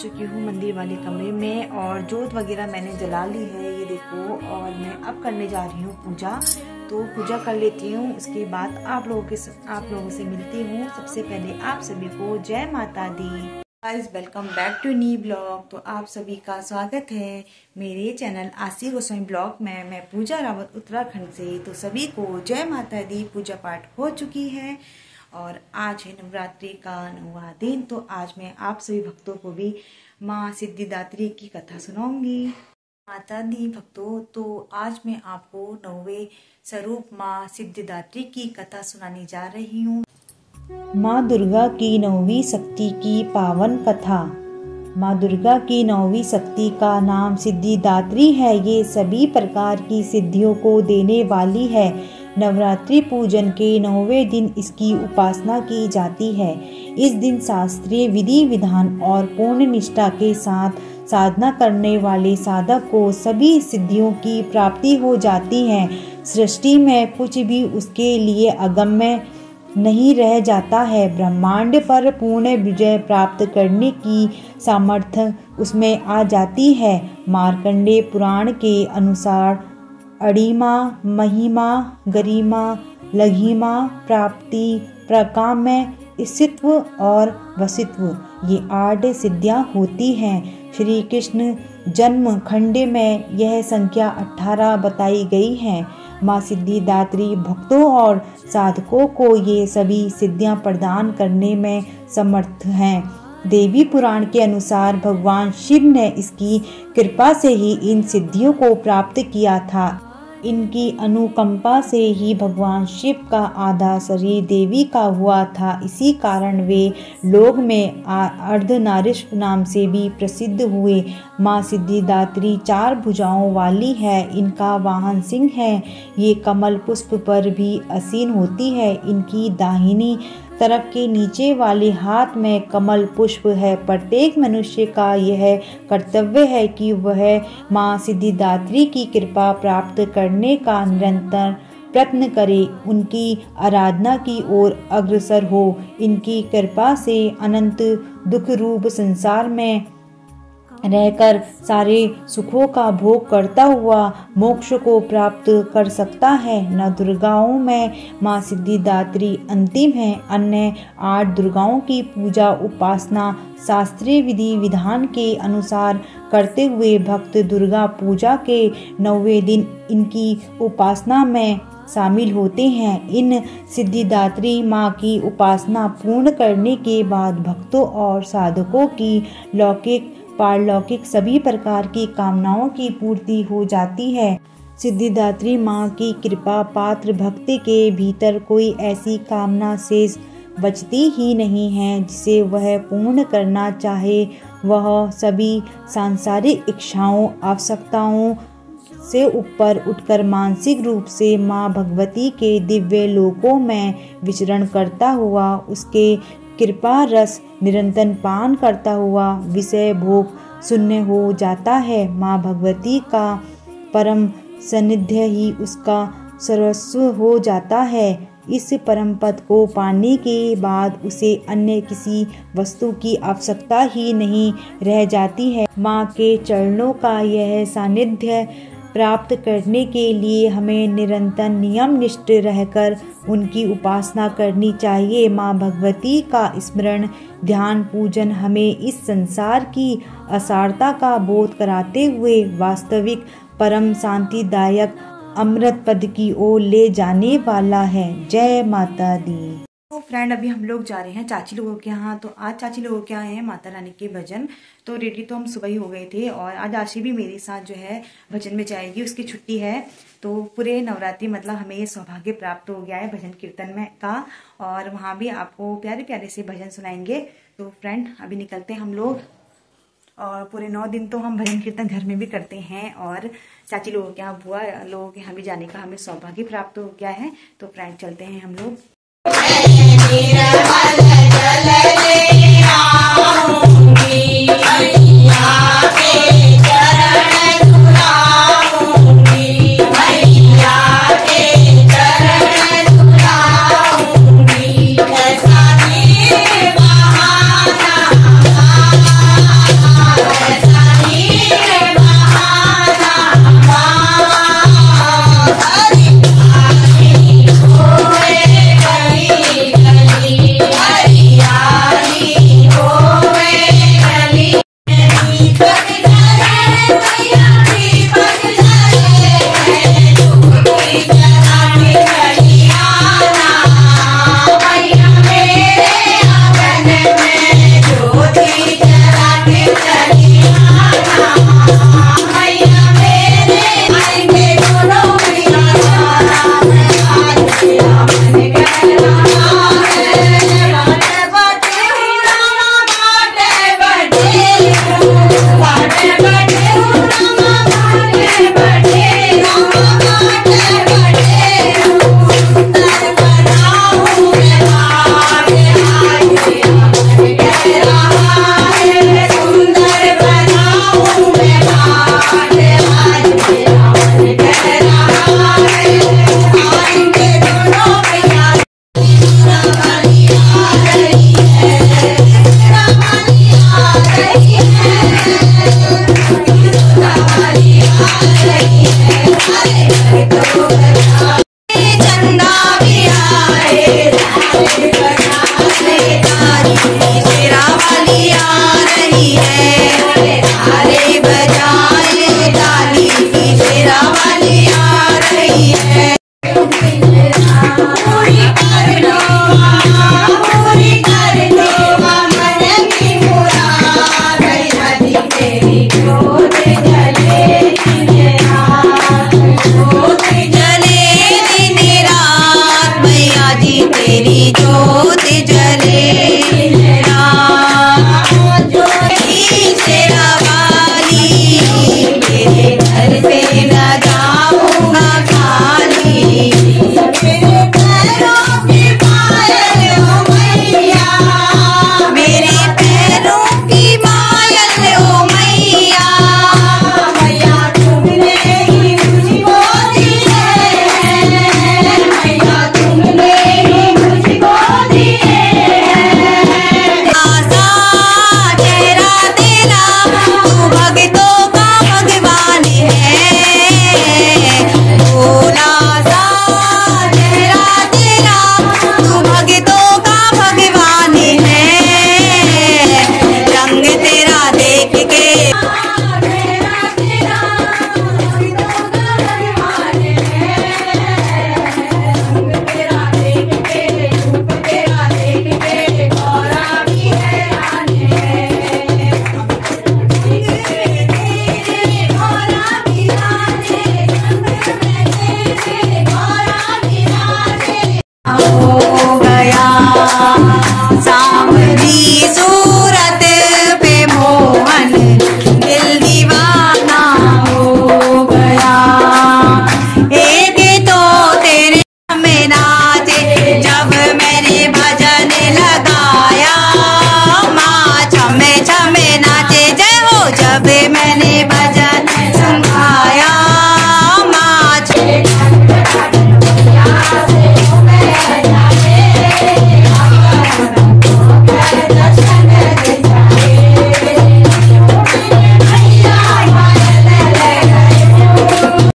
चुकी हूँ मंदिर वाले कमरे में और जोत वगैरह मैंने जला ली है, ये देखो। और मैं अब करने जा रही हूँ पूजा, तो पूजा कर लेती हूँ। उसके बाद आप लोगों से मिलती हूँ। सबसे पहले आप सभी को जय माता दी। Guys, welcome back to new blog. तो आप सभी का स्वागत है मेरे चैनल आशी गोस्वामी ब्लॉग में। मैं पूजा रावत उत्तराखंड से। तो सभी को जय माता दी। पूजा पाठ हो चुकी है और आज है नवरात्रि का 9वां दिन। तो आज मैं आप सभी भक्तों को भी माँ सिद्धिदात्री की कथा सुनाऊंगी। माता दी भक्तों, तो आज मैं आपको 9वें स्वरूप माँ सिद्धिदात्री की कथा सुनाने जा रही हूँ। माँ दुर्गा की 9वीं शक्ति की पावन कथा। माँ दुर्गा की 9वीं शक्ति का नाम सिद्धिदात्री है। ये सभी प्रकार की सिद्धियों को देने वाली है। नवरात्रि पूजन के 9वें दिन इसकी उपासना की जाती है। इस दिन शास्त्रीय विधि विधान और पूर्ण निष्ठा के साथ साधना करने वाले साधक को सभी सिद्धियों की प्राप्ति हो जाती है। सृष्टि में कुछ भी उसके लिए अगम्य नहीं रह जाता है। ब्रह्मांड पर पूर्ण विजय प्राप्त करने की सामर्थ्य उसमें आ जाती है। मार्कंडेय पुराण के अनुसार अणिमा, महिमा, गरिमा, लघिमा, प्राप्ति, प्रकाम्य, स्थित्व और वसित्व, ये 8 सिद्धियां होती हैं। श्री कृष्ण जन्म खंड में यह संख्या 18 बताई गई है। माँ सिद्धिदात्री भक्तों और साधकों को ये सभी सिद्धियां प्रदान करने में समर्थ हैं। देवी पुराण के अनुसार भगवान शिव ने इसकी कृपा से ही इन सिद्धियों को प्राप्त किया था। इनकी अनुकंपा से ही भगवान शिव का आधा शरीर देवी का हुआ था। इसी कारण वे लोक में अर्धनारीश्वर नाम से भी प्रसिद्ध हुए। माँ सिद्धिदात्री 4 भुजाओं वाली है। इनका वाहन सिंह है। ये कमल पुष्प पर भी आसीन होती है। इनकी दाहिनी तरफ के नीचे वाले हाथ में कमल पुष्प है। प्रत्येक मनुष्य का यह कर्तव्य है कि वह माँ सिद्धिदात्री की कृपा प्राप्त करने का निरंतर प्रयत्न करे, उनकी आराधना की ओर अग्रसर हो। इनकी कृपा से अनंत दुख रूप संसार में रहकर सारे सुखों का भोग करता हुआ मोक्ष को प्राप्त कर सकता है। नवदुर्गाओं में माँ सिद्धिदात्री अंतिम है। अन्य 8 दुर्गाओं की पूजा उपासना शास्त्रीय विधि विधान के अनुसार करते हुए भक्त दुर्गा पूजा के 9वें दिन इनकी उपासना में शामिल होते हैं। इन सिद्धिदात्री माँ की उपासना पूर्ण करने के बाद भक्तों और साधकों की लौकिक पारलौकिक सभी प्रकार की कामनाओं की पूर्ति हो जाती है। सिद्धिदात्री माँ की कृपा पात्र भक्ति के भीतर कोई ऐसी कामना शेष बचती ही नहीं है जिसे वह पूर्ण करना चाहे। वह सभी सांसारिक इच्छाओं आवश्यकताओं से ऊपर उठकर मानसिक रूप से माँ भगवती के दिव्य लोकों में विचरण करता हुआ उसके कृपा रस निरंतर पान करता हुआ विषय भोग शून्य हो जाता है। माँ भगवती का परम सानिध्य ही उसका सर्वस्व हो जाता है। इस परम पद को पाने के बाद उसे अन्य किसी वस्तु की आवश्यकता ही नहीं रह जाती है। माँ के चरणों का यह सानिध्य प्राप्त करने के लिए हमें निरंतर नियम निष्ठ रहकर उनकी उपासना करनी चाहिए। माँ भगवती का स्मरण ध्यान पूजन हमें इस संसार की असारता का बोध कराते हुए वास्तविक परम शांतिदायक अमृत पद की ओर ले जाने वाला है। जय माता दी। तो फ्रेंड, अभी हम लोग जा रहे हैं चाची लोगों के यहाँ। तो आज चाची लोगों के यहाँ है माता रानी के भजन। तो रेडी तो हम सुबह ही हो गए थे और आज आशी भी मेरे साथ जो है भजन में जाएगी। उसकी छुट्टी है। तो पूरे नवरात्रि मतलब हमें ये सौभाग्य प्राप्त हो गया है भजन कीर्तन में का, और वहाँ भी आपको प्यारे प्यारे से भजन सुनाएंगे। तो फ्रेंड, अभी निकलते हैं हम लोग। और पूरे 9 दिन तो हम भजन कीर्तन घर में भी करते हैं और चाची लोगों के यहाँ बुआ लोगों के यहाँ भी जाने का हमें सौभाग्य प्राप्त हो गया है। तो फ्रेंड, चलते हैं हम लोग। जी तेरी जोत जले शेरा वाली, मेरे घर से न जाऊंगा खाली। मेरे पैरों की पायल ओ मैया, मेरे पैरों की पायल ओ मैया, मैया तुमने ही मुझको दी है, मैया तुमने ही मुझको दी है। आसा चेहरा तेरा तू भक्तों का भगवान है, भोला सा चेहरा तेरा तू भक्तों का भगवान है। रंग तेरा देख के हो गया